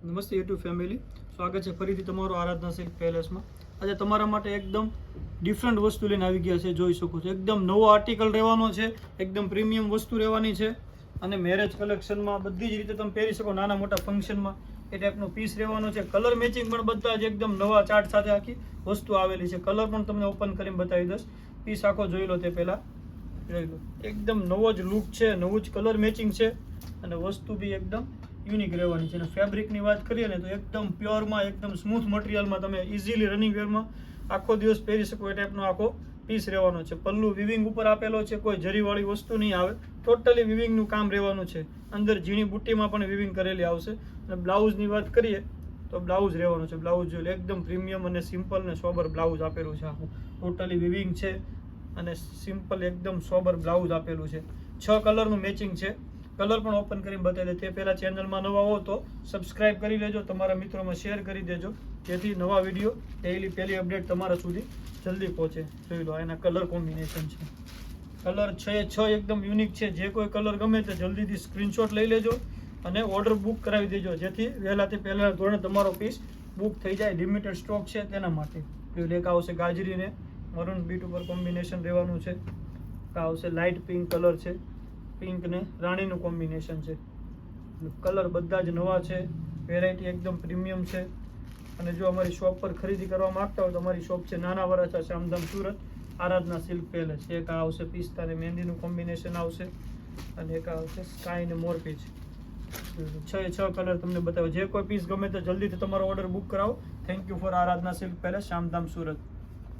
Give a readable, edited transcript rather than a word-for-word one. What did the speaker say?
નમસ્તે YouTube family, સ્વાગત છે ફરીથી તમારું આરાધના સિલ્ક પેલેસમાં। આજે તમારા માટે એકદમ ડિફરન્ટ વસ્તુ લઈને આવી ગયા છે। જોઈ શકો છો એકદમ નવો આર્ટિકલ રહેવાનો છે, એકદમ પ્રીમિયમ વસ્તુ રહેવાની છે અને મેરેજ કલેક્શનમાં બધી જ રીતે તમે પહેરી શકો, નાના મોટા ફંક્શનમાં એ ટાઈપનો પીસ રહેવાનો છે। કલર મેચિંગ પણ બધા જ એકદમ નવા ચાર્ટ સાથે આખી વસ્તુ આવેલી છે। કલર પણ તમને ઓપન કરીને બતાવી દઈશ। પીસ આખો જોઈ લો, તે પહેલાં જોઈ લો, એકદમ નવો જ લુક છે, નવું જ કલર મેચિંગ છે અને વસ્તુ બી એકદમ યુનિક રહેવાની છે। અને ફેબ્રિકની વાત કરીએ ને તો એકદમ પ્યોરમાં, એકદમ સ્મૂથ મટીરિયલમાં તમે ઇઝીલી રનિંગ વેરમાં આખો દિવસ પહેરી શકો એ ટાઈપનો આખો પીસ રહેવાનો છે। પલ્લુ વિવિંગ ઉપર આપેલો છે, કોઈ જરીવાળી વસ્તુ નહીં આવે, ટોટલી વિવિંગનું કામ રહેવાનું છે। અંદર ઝીણી બુટ્ટીમાં પણ વિવિંગ કરેલી આવશે। અને બ્લાઉઝની વાત કરીએ તો બ્લાઉઝ રહેવાનું છે। બ્લાઉઝ જોઈ લો, એકદમ પ્રીમિયમ અને સિમ્પલ ને સોબર બ્લાઉઝ આપેલું છે। આખું ટોટલી વિવિંગ છે અને સિમ્પલ એકદમ સોબર બ્લાઉઝ આપેલું છે। 6 કલરનું મેચિંગ છે। કલર પણ ઓપન કરીને બતાવી દે તે પહેલાં ચેનલમાં નવા હો તો સબસ્ક્રાઇબ કરી લેજો, તમારા મિત્રોમાં શેર કરી દેજો, જેથી નવા વિડીયો ડેઈલી પહેલી અપડેટ તમારા સુધી જલ્દી પહોંચે। જોઈ લો, એના કલર કોમ્બિનેશન છે, કલર 6 એકદમ યુનિક છે। જે કોઈ કલર ગમે તે જલ્દીથી સ્ક્રીનશોટ લઈ લેજો અને ઓર્ડર બુક કરાવી દેજો, જેથી વહેલાથી પહેલાં ધોરણે તમારો પીસ બુક થઈ જાય। લિમિટેડ સ્ટોક છે તેના માટે। એક આવશે ગાજરીને મરૂન બીટ ઉપર કોમ્બિનેશન રહેવાનું છે, આવશે લાઇટ પિંક કલર છે, પિંક ને રાણીનું કોમ્બિનેશન છે। કલર બધા જ નવા છે, વેરાયટી એકદમ પ્રીમિયમ છે। અને જો અમારી શોપ પર ખરીદી કરવા માંગતા હોય તો અમારી શોપ છે નાના વરાછા, શામધામ, સુરત, આરાધના સિલ્ક પેલેસ। એક આવશે પિસ્તા ને મહેંદીનું કોમ્બિનેશન આવશે અને એક આવશે સ્કાય ને મોરપીચ। 6 કલર તમને બતાવો। જે કોઈ પીસ ગમે તો જલ્દીથી તમારો ઓર્ડર બુક કરાવો। Thank you for Aradhana silk palace, Shamdham, Surat.